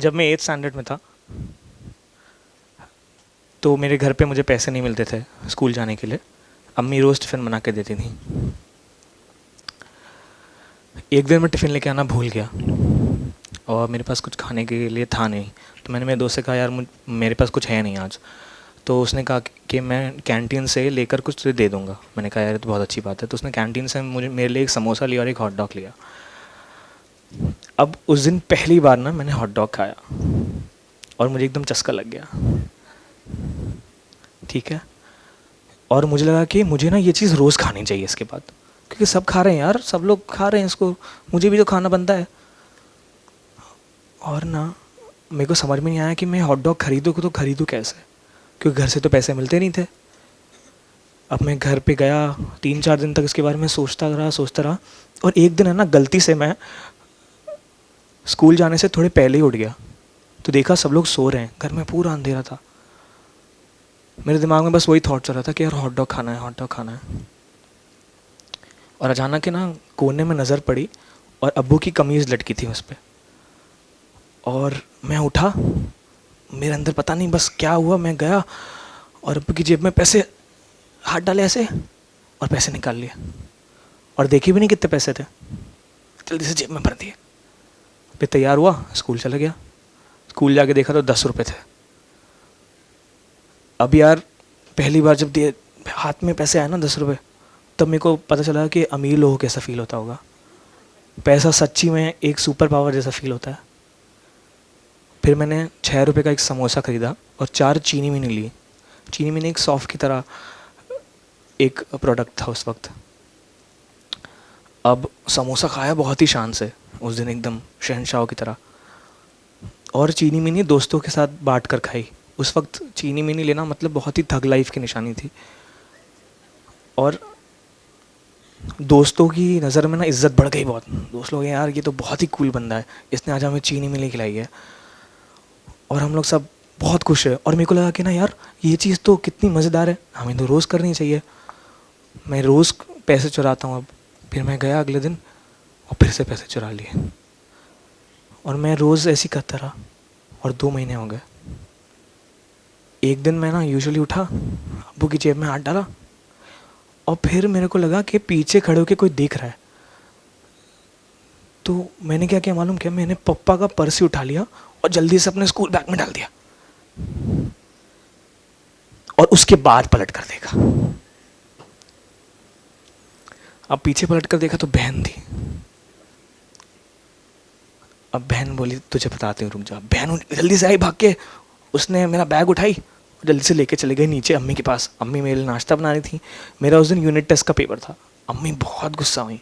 जब मैं 8th standard में था तो मेरे घर पे मुझे पैसे नहीं मिलते थे स्कूल जाने के लिए। अम्मी रोज़ टिफ़िन बना के देती थी। एक दिन मैं टिफ़िन लेके आना भूल गया और मेरे पास कुछ खाने के लिए था नहीं। तो मैंने मेरे दोस्त से कहा, यार मेरे पास कुछ है नहीं आज। तो उसने कहा कि मैं कैंटीन से लेकर कुछ तुझे दे दूँगा। मैंने कहा, यार तो बहुत अच्छी बात है। तो उसने कैंटीन से मेरे लिए एक समोसा लिया और एक हॉट डॉग लिया। अब उस दिन पहली बार ना मैंने हॉट डॉग खाया और मुझे एकदम चस्का लग गया। ठीक है। और मुझे लगा कि मुझे ना ये चीज़ रोज़ खानी चाहिए इसके बाद, क्योंकि सब खा रहे हैं यार, सब लोग खा रहे हैं इसको, मुझे भी तो खाना बनता है। और ना मेरे को समझ में नहीं आया कि मैं हॉट डॉग खरीदूँ तो खरीदूँ कैसे, क्योंकि घर से तो पैसे मिलते नहीं थे। अब मैं घर पे गया, 3-4 दिन तक इसके बारे में सोचता रहा। और एक दिन है ना, गलती से मैं स्कूल जाने से थोड़े पहले ही उठ गया। तो देखा सब लोग सो रहे हैं, घर में पूरा अंधेरा था। मेरे दिमाग में बस वही थॉट चल रहा था कि यार हॉट डॉग खाना है, हॉट डॉग खाना है। और अचानक के ना कोने में नज़र पड़ी और अब्बू की कमीज़ लटकी थी उस पर। और मैं उठा, मेरे अंदर पता नहीं बस क्या हुआ, मैं गया और अब्बू की जेब में पैसे हाथ डाले ऐसे और पैसे निकाल लिए। और देखी भी नहीं कितने पैसे थे, जल्दी से जेब में भर दिए। फिर तैयार हुआ, स्कूल चला गया। स्कूल जाके देखा तो 10 रुपये थे। अब यार पहली बार जब दिए हाथ में पैसे आए ना 10 रुपये, तब मेरे को पता चला कि अमीर लोगों को कैसा फील होता होगा। पैसा सच्ची में एक सुपर पावर जैसा फील होता है। फिर मैंने 6 रुपये का एक समोसा ख़रीदा और 4 चीनी मिनी ली। चीनी मिनी एक सॉफ्ट की तरह एक प्रोडक्ट था उस वक्त। अब समोसा खाया बहुत ही शान से उस दिन, एकदम शहनशाह की तरह। और चीनी मिनी दोस्तों के साथ बांट कर खाई। उस वक्त चीनी मिनी लेना मतलब बहुत ही थग लाइफ की निशानी थी। और दोस्तों की नज़र में ना इज़्ज़त बढ़ गई बहुत। दोस्त लोग, यार ये तो बहुत ही कूल बंदा है, इसने आज हमें चीनी मिनी खिलाई है। और हम लोग सब बहुत खुश है। और मेरे को लगा कि ना यार ये चीज़ तो कितनी मज़ेदार है, हमें तो रोज़ करनी चाहिए। मैं रोज़ पैसे चुराता हूँ अब। फिर मैं गया अगले दिन और फिर से पैसे चुरा लिए। और मैं रोज़ ऐसे ही करता रहा और 2 महीने हो गए। एक दिन मैं ना यूजुअली उठा, अब्बू की जेब में हाथ डाला और फिर मेरे को लगा कि पीछे खड़े होकर कोई देख रहा है। तो मैंने क्या किया मालूम क्या, मैंने पप्पा का पर्स ही उठा लिया और जल्दी से अपने स्कूल बैग में डाल दिया। और उसके बाद पलट कर देखा। अब पीछे पलट कर देखा तो बहन थी। अब बहन बोली, तुझे बताती हूँ रुक जा। बहन जल्दी से आई भाग के, उसने मेरा बैग उठाई और जल्दी से लेके चले गई नीचे अम्मी के पास। अम्मी मेरे लिए नाश्ता बना रही थी। मेरा उस दिन यूनिट टेस्ट का पेपर था। अम्मी बहुत गुस्सा हुई।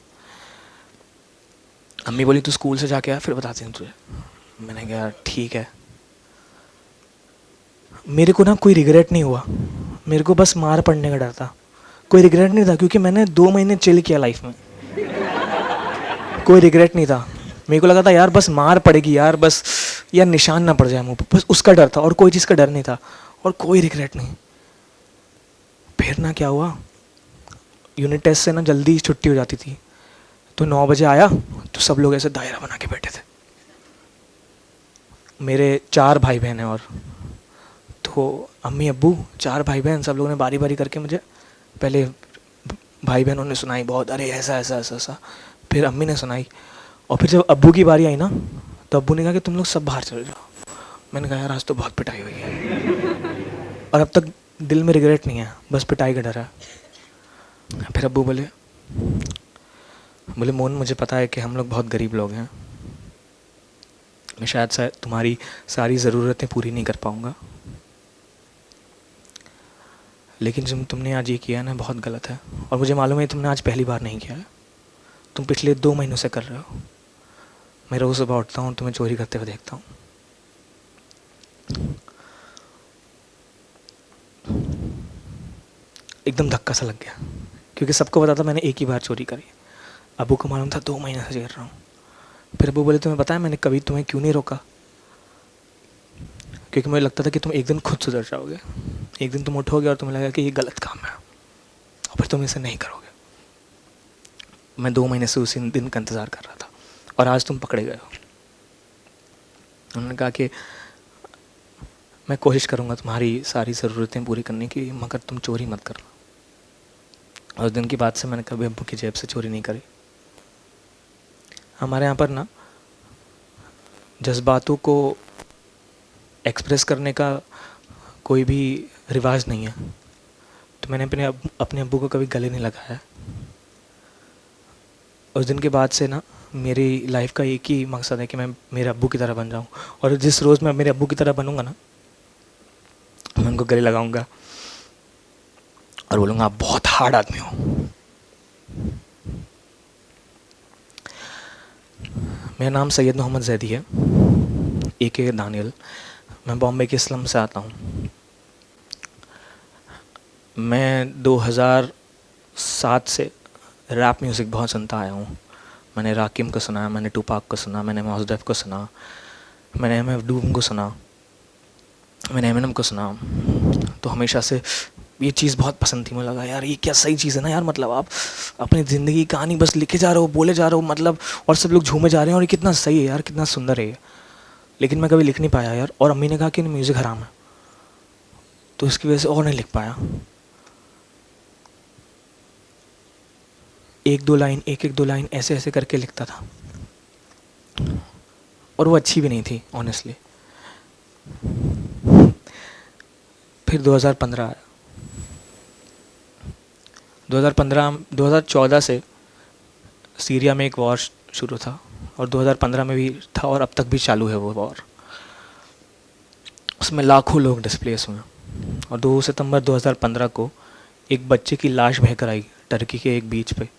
अम्मी बोली, तू स्कूल से जाके आ, फिर बताती हूँ तुझे। मैंने कहा ठीक है। मेरे को ना कोई रिग्रेट नहीं हुआ, मेरे को बस मार पड़ने का डर था। कोई रिग्रेट नहीं था क्योंकि मैंने 2 महीने चिल किया लाइफ में। कोई रिग्रेट नहीं था। मेरे को लगा था यार बस मार पड़ेगी यार, बस यार निशान ना पड़ जाए मुँह पे, बस उसका डर था और कोई चीज़ का डर नहीं था और कोई रिग्रेट नहीं। फिर ना क्या हुआ, यूनिट टेस्ट से ना जल्दी छुट्टी हो जाती थी। तो 9 बजे आया तो सब लोग ऐसे दायरा बना के बैठे थे। मेरे 4 भाई बहन हैं। और तो अम्मी अब्बू 4 भाई बहन सब लोगों ने बारी बारी करके मुझे पहले भाई बहनों ने सुनाई बहुत, अरे ऐसा ऐसा ऐसा ऐसा। फिर अम्मी ने सुनाई। और फिर जब अब्बू की बारी आई ना, तो अब्बू ने कहा कि तुम लोग सब बाहर चले जाओ। मैंने कहा यार आज तो बहुत पिटाई हुई है और अब तक दिल में रिग्रेट नहीं है, बस पिटाई का डर है। फिर अब्बू बोले, मोहन मुझे पता है कि हम लोग बहुत गरीब लोग हैं, मैं शायद तुम्हारी सारी ज़रूरतें पूरी नहीं कर पाऊँगा, लेकिन जो तुमने आज ये किया है ना बहुत गलत है। और मुझे मालूम है तुमने आज पहली बार नहीं किया है, तुम पिछले 2 महीनों से कर रहे हो। मैं रोज़ सुबह उठता हूँ तुम्हें चोरी करते हुए देखता हूँ। एकदम धक्का सा लग गया क्योंकि सबको पता था मैंने एक ही बार चोरी करी। अबू को मालूम था 2 महीने से कर रहा हूँ। फिर अबू बोले, तुम्हें पता है मैंने कभी तुम्हें क्यों नहीं रोका? क्योंकि मुझे लगता था कि तुम एक दिन खुद सुधर जाओगे। एक दिन तुम उठोगे और तुम्हें लगेगा कि ये गलत काम है और फिर तुम इसे नहीं करोगे। मैं 2 महीने से उसी दिन का इंतज़ार कर रहा था और आज तुम पकड़े गए हो। उन्होंने कहा कि मैं कोशिश करूँगा तुम्हारी सारी ज़रूरतें पूरी करने की, मगर तुम चोरी मत करना। उस दिन के बाद से मैंने कभी अब्बू की जेब से चोरी नहीं करी। हमारे यहाँ पर ना जज्बातों को एक्सप्रेस करने का कोई भी रिवाज नहीं है, तो मैंने अपने अब्बू को कभी गले नहीं लगाया। उस दिन के बाद से ना मेरी लाइफ का एक ही मकसद है कि मैं मेरे अब्बू की तरह बन जाऊँ, और जिस रोज़ मैं मेरे अब्बू की तरह बनूँगा ना, मैं उनको गले लगाऊंगा और बोलूँगा आप बहुत हार्ड आदमी हो। मेरा नाम सैयद मोहम्मद जैदी है, AK दानियल। मैं बॉम्बे के स्लम से आता हूँ। मैं 2007 से रैप म्यूज़िक बहुत सुनता आया हूँ। मैंने राकिम को सुना, मैंने टूपाक को सुना, मैंने मॉस डेफ को सुना, मैंने MF डूम को सुना, मैंने एमिनेम को सुना। तो हमेशा से ये चीज़ बहुत पसंद थी। मुझे लगा यार ये क्या सही चीज़ है ना यार, मतलब आप अपनी ज़िंदगी की कहानी बस लिखे जा रहे हो, बोले जा रहे हो, मतलब और सब लोग झूमे जा रहे हैं, और ये कितना सही है यार, कितना सुंदर है ये। लेकिन मैं कभी लिख नहीं पाया यार, और अम्मी ने कहा कि म्यूज़िक हराम है, तो इसकी वजह से और नहीं लिख पाया। एक दो लाइन ऐसे ऐसे करके लिखता था, और वो अच्छी भी नहीं थी ऑनेस्टली। फिर 2015 आया। 2014 से सीरिया में एक वॉर शुरू था, और 2015 में भी था, और अब तक भी चालू है वो वॉर। उसमें लाखों लोग डिस्प्लेस हुए, और 2 सितंबर 2015 को एक बच्चे की लाश बहकर आई टर्की के एक बीच पे।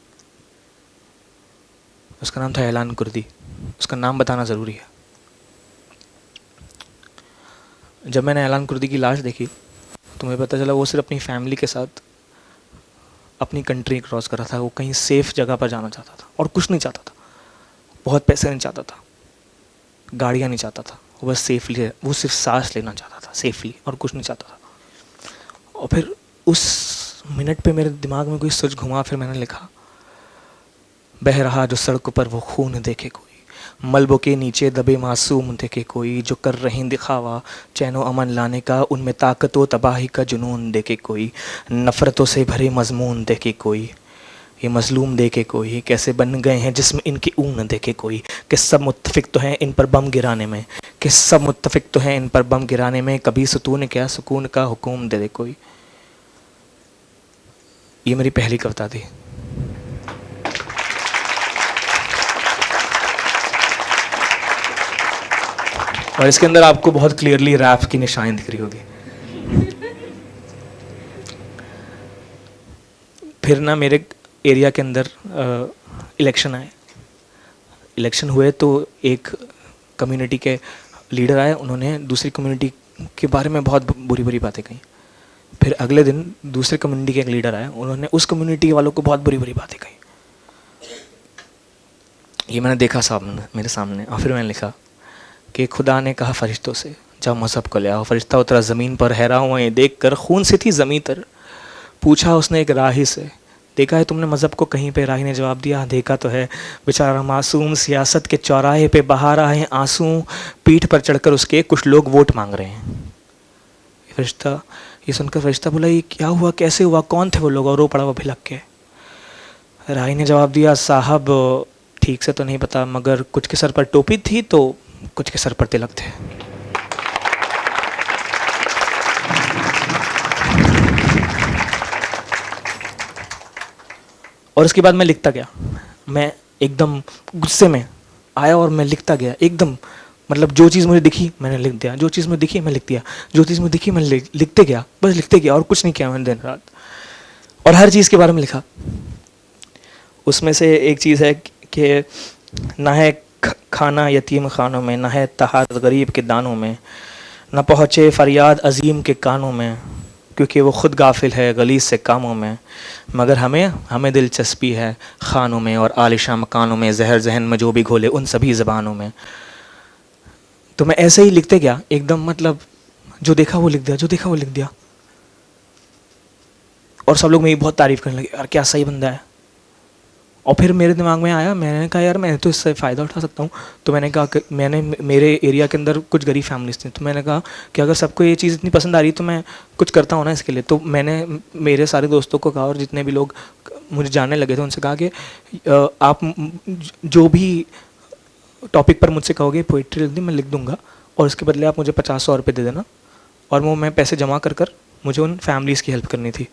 उसका नाम था ऐलान कुर्दी। उसका नाम बताना ज़रूरी है। जब मैंने ऐलान कुर्दी की लाश देखी तो मुझे पता चला वो सिर्फ अपनी फैमिली के साथ अपनी कंट्री क्रॉस कर रहा था। वो कहीं सेफ़ जगह पर जाना चाहता था, और कुछ नहीं चाहता था। बहुत पैसे नहीं चाहता था, गाड़ियाँ नहीं चाहता था, वो बस सेफली, वो सिर्फ सांस लेना चाहता था सेफली, और कुछ नहीं चाहता था। और फिर उस मिनट पे मेरे दिमाग में कोई सोच घुमा। फिर मैंने लिखा, बह रहा जो सड़कों पर वो खून देखे कोई, मलबों के नीचे दबे मासूम देखे कोई, जो कर रहे दिखावा चैनो अमन लाने का, उनमें ताकत व तबाही का जुनून देखे कोई, नफ़रतों से भरे मजमून देखे कोई, ये मजलूम देखे कोई, कैसे बन गए हैं जिसमें इनके ऊन देखे कोई, कि सब मुत्तफिक तो हैं इन पर बम गिराने में, कि सब मुत्तफिक तो हैं इन पर बम गिराने में, कभी सुतून क्या सुकून का हुक्म दे दे कोई। ये मेरी पहली कविता थी। और इसके अंदर आपको बहुत क्लियरली रैप की निशानी दिख रही होगी। फिर ना मेरे एरिया के अंदर इलेक्शन आए। इलेक्शन हुए तो एक कम्युनिटी के लीडर आए, उन्होंने दूसरी कम्युनिटी के बारे में बहुत बुरी बुरी बातें कही। फिर अगले दिन दूसरे कम्युनिटी के एक लीडर आए, उन्होंने उस कम्युनिटी वालों को बहुत बुरी बुरी बातें कही। ये मैंने देखा सामने, मेरे सामने। और फिर मैंने लिखा कि खुदा ने कहा फरिश्तों से, जाओ मज़हब को ले आओ। फरिश्ता उतरा ज़मीन पर, हैरान हुआ ये देख कर, खून से थी ज़मीन तर। पूछा उसने एक राही से, देखा है तुमने मज़हब को कहीं पे? राही ने जवाब दिया, देखा तो है। बेचारा मासूम सियासत के चौराहे पे बहा रहा है आंसू, पीठ पर चढ़कर उसके कुछ लोग वोट मांग रहे हैं। फरिश्ता, ये सुनकर फरिश्ता बोला, ये क्या हुआ, कैसे हुआ, कौन थे वो लोग? और रो पड़ा वो भिलक के। राही ने जवाब दिया, साहब ठीक से तो नहीं पता, मगर कुछ के सर पर टोपी थी तो कुछ के सर पर तिलक थे। और उसके बाद मैं लिखता गया। मैं एकदम गुस्से में आया और मैं लिखता गया एकदम, मतलब जो चीज़ मुझे दिखी मैंने लिख दिया, जो चीज़ मुझे दिखी मैं लिख दिया, जो चीज़ मुझे दिखी मैं लिखते गया, बस लिखते गया, और कुछ नहीं किया मैंने दिन रात। और हर चीज़ के बारे में लिखा। उसमें से एक चीज़ है कि ना है खाना यतीम खानों में, ना है तहारत गरीब के दानों में, ना पहुँचे फरियाद अजीम के कानों में, क्योंकि वो ख़ुद गाफिल है गलीज़ से कामों में, मगर हमें दिलचस्पी है खानों में और आलिशा मकानों में, जहर जहन में जो भी घोले उन सभी ज़बानों में। तो मैं ऐसे ही लिखते गया एकदम, मतलब जो देखा वो लिख दिया, जो देखा वो लिख दिया। और सब लोग मेरी बहुत तारीफ़ करने लगे, यार क्या सही बंदा है। और फिर मेरे दिमाग में आया, मैंने कहा यार मैं तो इससे फ़ायदा उठा सकता हूँ। तो मैंने कहा कि मेरे एरिया के अंदर कुछ गरीब फैमिलीज़ थी, तो मैंने कहा कि अगर सबको ये चीज़ इतनी पसंद आ रही है तो मैं कुछ करता हूँ ना इसके लिए। तो मैंने मेरे सारे दोस्तों को कहा, और जितने भी लोग मुझे जानने लगे थे उनसे कहा कि आप जो भी टॉपिक पर मुझसे कहोगे पोइट्री लिख दी, मैं लिख दूंगा, और उसके बदले आप मुझे 50-100 रुपये दे देना। और वो मैं पैसे जमा कर मुझे उन फैमिलीज़ की हेल्प करनी थी।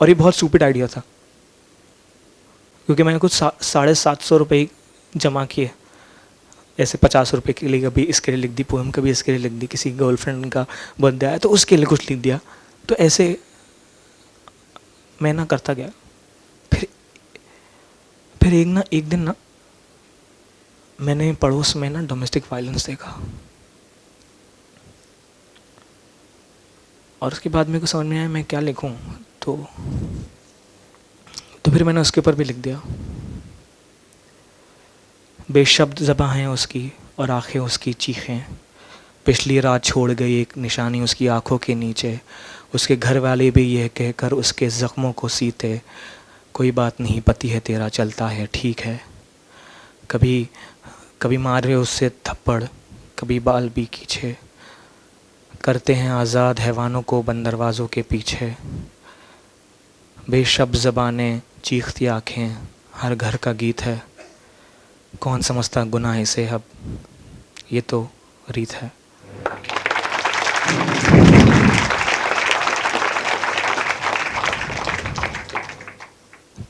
और ये बहुत स्टूपिड आइडिया था, क्योंकि मैंने कुछ 750 रुपये जमा किए ऐसे 50 रुपये के लिए, कभी इसके लिए लिख दी पोएम, कभी इसके लिए लिख दी, किसी गर्लफ्रेंड का बर्थडे आया तो उसके लिए कुछ लिख दिया। तो ऐसे मैं ना करता गया। फिर एक दिन ना मैंने पड़ोस में ना डोमेस्टिक वायलेंस देखा, और उसके बाद मेरे को समझ में आया मैं क्या लिखूं। तो फिर मैंने उसके ऊपर भी लिख दिया। बेशब्द ज़बां हैं उसकी और आँखें उसकी चीखें, पिछली रात छोड़ गई एक निशानी उसकी आँखों के नीचे, उसके घर वाले भी यह कहकर उसके ज़ख्मों को सीते, कोई बात नहीं पति है तेरा चलता है ठीक है। कभी कभी मारे उससे थप्पड़, कभी बाल भी खींचे, करते हैं आज़ाद हैवानों को बंद दरवाज़ों के पीछे। बेशब्द ज़बानें चीखती आँखें हर घर का गीत है, कौन समझता गुनाह इसे अब, ये तो रीत है।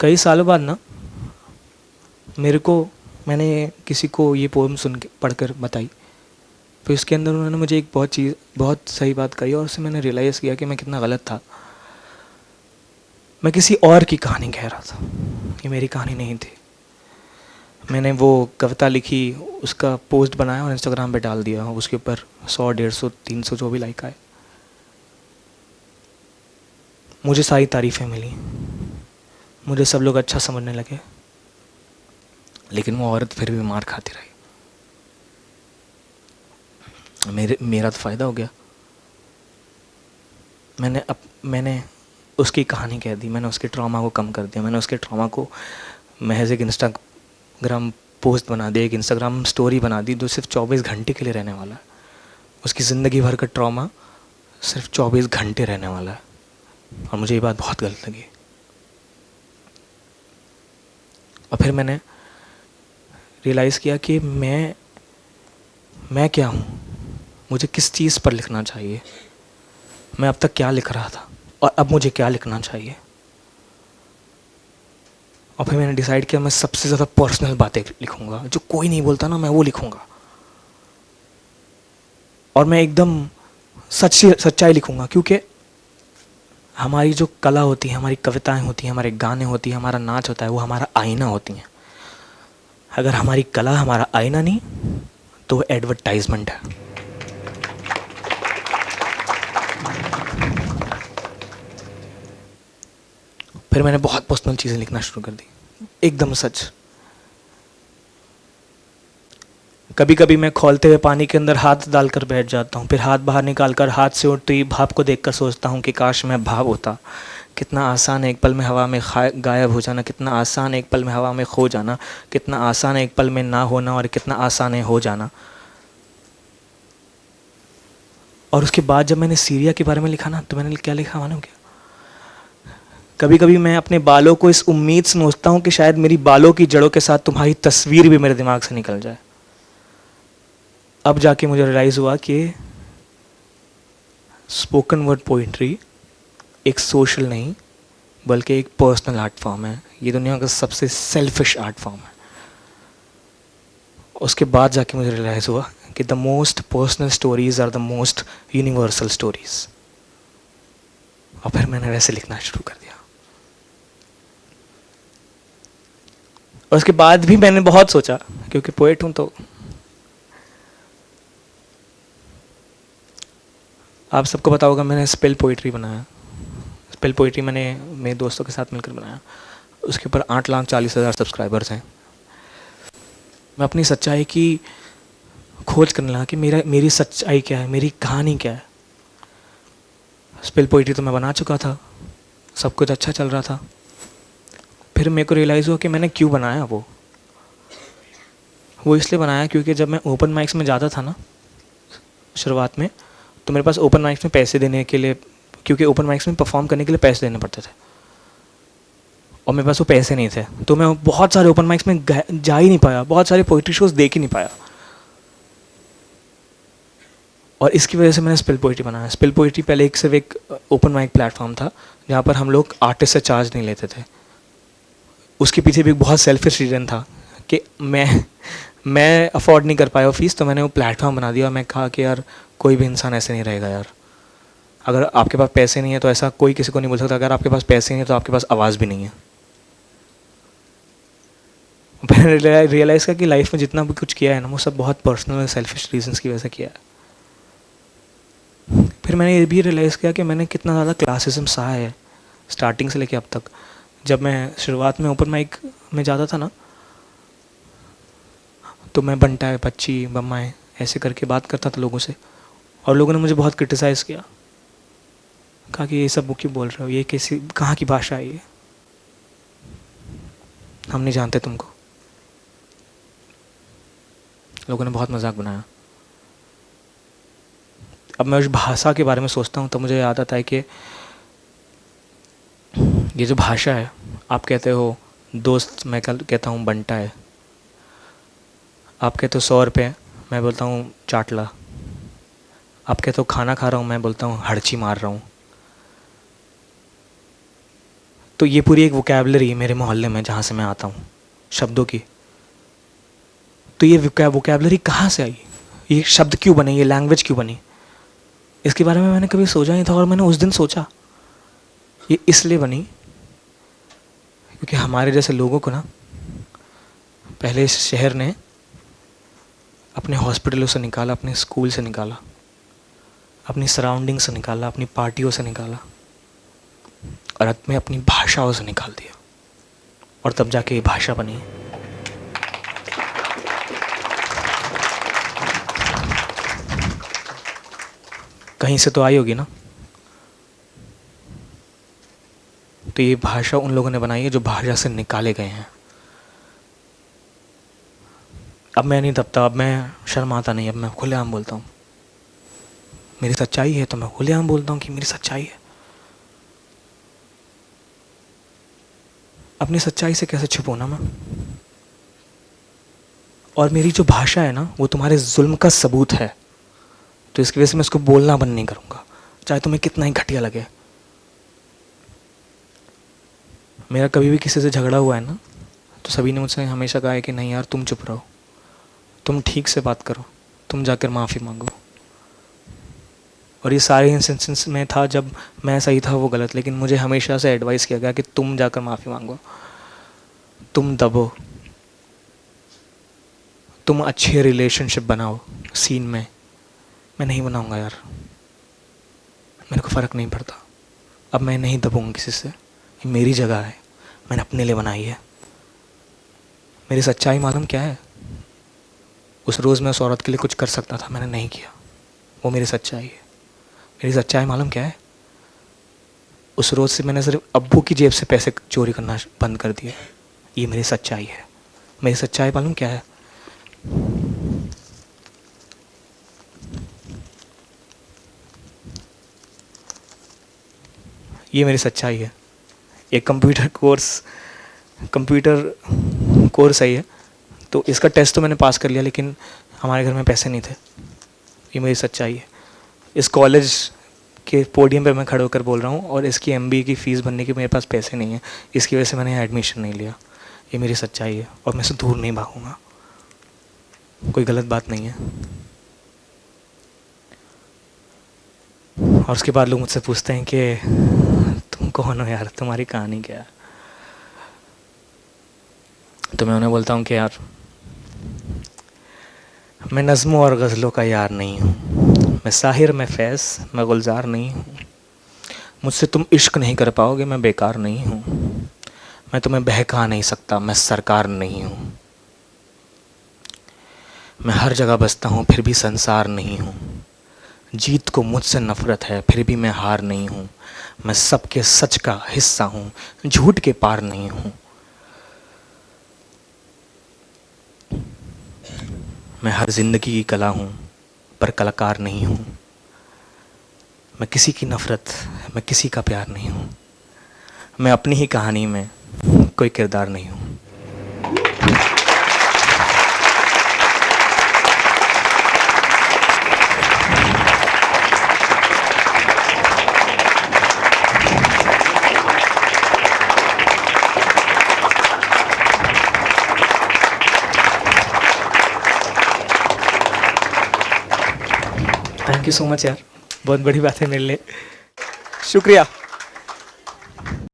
कई सालों बाद ना मैंने किसी को ये पोएम सुन के पढ़कर बताई, फिर उसके अंदर उन्होंने मुझे एक बहुत सही बात कही, और उससे मैंने रियलाइज़ किया कि मैं कितना गलत था। मैं किसी और की कहानी कह रहा था, ये मेरी कहानी नहीं थी। मैंने वो कविता लिखी, उसका पोस्ट बनाया और इंस्टाग्राम पे डाल दिया, उसके ऊपर 100, 150, 300 जो भी लाइक आए। मुझे सारी तारीफ़ें मिली, मुझे सब लोग अच्छा समझने लगे, लेकिन वो औरत फिर भी मार खाती रही। मेरा तो फ़ायदा हो गया। मैंने उसकी कहानी कह दी, मैंने उसके ट्रॉमा को कम कर दिया, मैंने उसके ट्रॉमा को महज एक इंस्टाग्राम पोस्ट बना दिया, एक इंस्टाग्राम स्टोरी बना दी जो सिर्फ 24 घंटे के लिए रहने वाला है। उसकी ज़िंदगी भर का ट्रॉमा सिर्फ 24 घंटे रहने वाला है, और मुझे ये बात बहुत गलत लगी। और फिर मैंने रियलाइज़ किया कि मैं क्या हूँ, मुझे किस चीज़ पर लिखना चाहिए, मैं अब तक क्या लिख रहा था और अब मुझे क्या लिखना चाहिए। और फिर मैंने डिसाइड किया मैं सबसे ज़्यादा पर्सनल बातें लिखूंगा, जो कोई नहीं बोलता ना, मैं वो लिखूंगा। और मैं एकदम सच्चाई लिखूंगा, क्योंकि हमारी जो कला होती है, हमारी कविताएं होती हैं, हमारे गाने होती हैं, हमारा नाच होता है, वो हमारा आईना होती हैं। अगर हमारी कला हमारा आईना नहीं तो एडवर्टाइजमेंट है। फिर मैंने बहुत पर्सनल चीज़ें लिखना शुरू कर दी, एकदम सच। कभी कभी मैं खौलते हुए पानी के अंदर हाथ डालकर बैठ जाता हूँ, फिर हाथ बाहर निकालकर हाथ से उठती भाप को देखकर सोचता हूँ कि काश मैं भाप होता। कितना आसान है एक पल में हवा में गायब हो जाना, कितना आसान है एक पल में हवा में खो जाना, कितना आसान है एक पल में ना होना, और कितना आसान है हो जाना। और उसके बाद जब मैंने सीरिया के बारे में लिखा ना, तो मैंने क्या लिखा मालूम क्या? कभी कभी मैं अपने बालों को इस उम्मीद से नोचता हूँ कि शायद मेरी बालों की जड़ों के साथ तुम्हारी तस्वीर भी मेरे दिमाग से निकल जाए। अब जाके मुझे रियलाइज़ हुआ कि स्पोकन वर्ड पोइट्री एक सोशल नहीं बल्कि एक पर्सनल आर्ट फॉर्म है। ये दुनिया का सबसे सेल्फिश आर्ट फॉर्म है। उसके बाद जाके मुझे रियलाइज़ हुआ कि the most personal stories are the most universal stories. और फिर मैंने वैसे लिखना शुरू कर दिया। और उसके बाद भी मैंने बहुत सोचा, क्योंकि पोएट हूँ तो आप सबको पता होगा मैंने स्पेल पोइट्री बनाया। स्पेल पोइट्री मैंने मेरे दोस्तों के साथ मिलकर बनाया। उसके ऊपर 8,40,000 सब्सक्राइबर्स हैं। मैं अपनी सच्चाई की खोज करने लगा कि मेरी सच्चाई क्या है, मेरी कहानी क्या है। स्पेल पोइट्री तो मैं बना चुका था, सब कुछ अच्छा चल रहा था। फिर मेरे को रियलाइज़ हुआ कि मैंने क्यों बनाया वो इसलिए बनाया क्योंकि जब मैं ओपन माइक्स में जाता था ना शुरुआत में, तो मेरे पास ओपन माइक्स में पैसे देने के लिए, क्योंकि ओपन माइक्स में परफॉर्म करने के लिए पैसे देने पड़ते थे और मेरे पास वो पैसे नहीं थे, तो मैं बहुत सारे ओपन माइक्स में जा ही नहीं पाया, बहुत सारे पोइट्री शोज़ देख ही नहीं पाया। और इसकी वजह से मैंने स्पिल पोइट्री बनाया। स्पिल पोइट्री पहले सिर्फ एक ओपन माइक प्लेटफॉर्म था जहाँ पर हम लोग आर्टिस्ट से चार्ज नहीं लेते थे। उसके पीछे भी एक बहुत सेल्फिश रीज़न था कि मैं अफोर्ड नहीं कर पाया वो फीस, तो मैंने वो प्लेटफॉर्म बना दिया और मैं कहा कि यार कोई भी इंसान ऐसे नहीं रहेगा यार। अगर आपके पास पैसे नहीं है तो ऐसा कोई किसी को नहीं बोल सकता, अगर आपके पास पैसे नहीं है तो आपके पास आवाज़ भी नहीं है। मैंने रियलाइज़ किया कि लाइफ में जितना भी कुछ किया है ना वो सब बहुत पर्सनल और सेल्फिश रीजंस की वजह से किया है। फिर मैंने ये भी रियलाइज़ किया कि मैंने कितना ज़्यादा क्लासिज्म सहा है स्टार्टिंग से लेके अब तक। जब मैं शुरुआत में ओपन माइक में जाता था ना, तो मैं बंटा है, बच्ची, बम्माए ऐसे करके बात करता था लोगों से, और लोगों ने मुझे बहुत क्रिटिसाइज़ किया, कहा कि ये सब वो क्यों बोल रहे हो, ये कैसी कहाँ की भाषा है ये, हम नहीं जानते तुमको। लोगों ने बहुत मजाक बनाया। अब मैं उस भाषा के बारे में सोचता हूँ तो मुझे याद आता है कि ये जो भाषा है, आप कहते हो दोस्त, मैं कल कहता हूँ बंटा है, आप कहते हो 100 रुपये, मैं बोलता हूँ चाटला, आप कहते हो खाना खा रहा हूँ, मैं बोलता हूँ हड़ची मार रहा हूँ। तो ये पूरी एक वोकैबलरी है मेरे मोहल्ले में जहाँ से मैं आता हूँ शब्दों की। तो ये वोकैबलरी कहाँ से आई, ये शब्द क्यों बने, ये लैंग्वेज क्यों बनी, इसके बारे में मैंने कभी सोचा नहीं था। और मैंने उस दिन सोचा ये इसलिए बनी क्योंकि हमारे जैसे लोगों को ना पहले इस शहर ने अपने हॉस्पिटलों से निकाला, अपने स्कूल से निकाला, अपनी सराउंडिंग से निकाला, अपनी पार्टियों से निकाला, और अंत में अपनी भाषाओं से निकाल दिया, और तब जाके ये भाषा बनी। कहीं से तो आई होगी ना। तो ये भाषा उन लोगों ने बनाई है जो भाषा से निकाले गए हैं। अब मैं नहीं दबता, अब मैं शर्माता नहीं, अब मैं खुलेआम बोलता हूँ। मेरी सच्चाई है तो मैं खुलेआम बोलता हूँ कि मेरी सच्चाई है। अपनी सच्चाई से कैसे छुपूं ना मैं। और मेरी जो भाषा है ना वो तुम्हारे जुल्म का सबूत है, तो इसकी वजह से मैं इसको बोलना बंद नहीं करूँगा, चाहे तुम्हें कितना ही घटिया लगे। मेरा कभी भी किसी से झगड़ा हुआ है ना, तो सभी ने मुझसे हमेशा कहा है कि नहीं यार तुम चुप रहो, तुम ठीक से बात करो, तुम जाकर माफ़ी मांगो। और ये सारे इंस्टेंसेस में था जब मैं सही था वो गलत, लेकिन मुझे हमेशा से एडवाइस किया गया कि तुम जाकर माफ़ी मांगो, तुम दबो, तुम अच्छे रिलेशनशिप बनाओ सीन में। मैं नहीं बनाऊंगा यार, मेरे को फ़र्क नहीं पड़ता। अब मैं नहीं दबूंगा किसी से, ये मेरी जगह है, मैंने अपने लिए बनाई है। मेरी सच्चाई मालूम क्या है? उस रोज़ मैं उस औरत के लिए कुछ कर सकता था, मैंने नहीं किया, वो मेरी सच्चाई है। मेरी सच्चाई मालूम क्या है? उस रोज़ से मैंने सिर्फ अब्बू की जेब से पैसे चोरी करना बंद कर दिया, ये मेरी सच्चाई है। मेरी सच्चाई मालूम क्या है? ये मेरी सच्चाई है। एक कंप्यूटर कोर्स है ये, तो इसका टेस्ट तो मैंने पास कर लिया, लेकिन हमारे घर में पैसे नहीं थे। ये मेरी सच्चाई है। इस कॉलेज के पोडियम पे मैं खड़े होकर बोल रहा हूँ, और इसकी MBA की फ़ीस भरने के मेरे पास पैसे नहीं है, इसकी वजह से मैंने एडमिशन नहीं लिया। ये मेरी सच्चाई है और मैं इससे दूर नहीं भागूंगा। कोई गलत बात नहीं है। और उसके बाद लोग मुझसे पूछते हैं कि तुम कौन हो यार, तुम्हारी कहानी क्या है? तो मैं उन्हें बोलता हूँ कि यार मैं नज़्मों और गज़लों का यार नहीं हूँ, मैं साहिर, मैं फैज़, मैं गुलजार नहीं हूँ। मुझसे तुम इश्क नहीं कर पाओगे, मैं बेकार नहीं हूँ। मैं तुम्हें बहका नहीं सकता, मैं सरकार नहीं हूँ। मैं हर जगह बसता हूँ फिर भी संसार नहीं हूँ। जीत को मुझसे नफ़रत है फिर भी मैं हार नहीं हूँ। मैं सबके सच का हिस्सा हूँ, झूठ के पार नहीं हूँ। मैं हर जिंदगी की कला हूँ पर कलाकार नहीं हूँ। मैं किसी की नफ़रत, मैं किसी का प्यार नहीं हूँ। मैं अपनी ही कहानी में कोई किरदार नहीं हूँ। थैंक यू सो मच यार, बहुत बड़ी बात है मेरे लिए। शुक्रिया।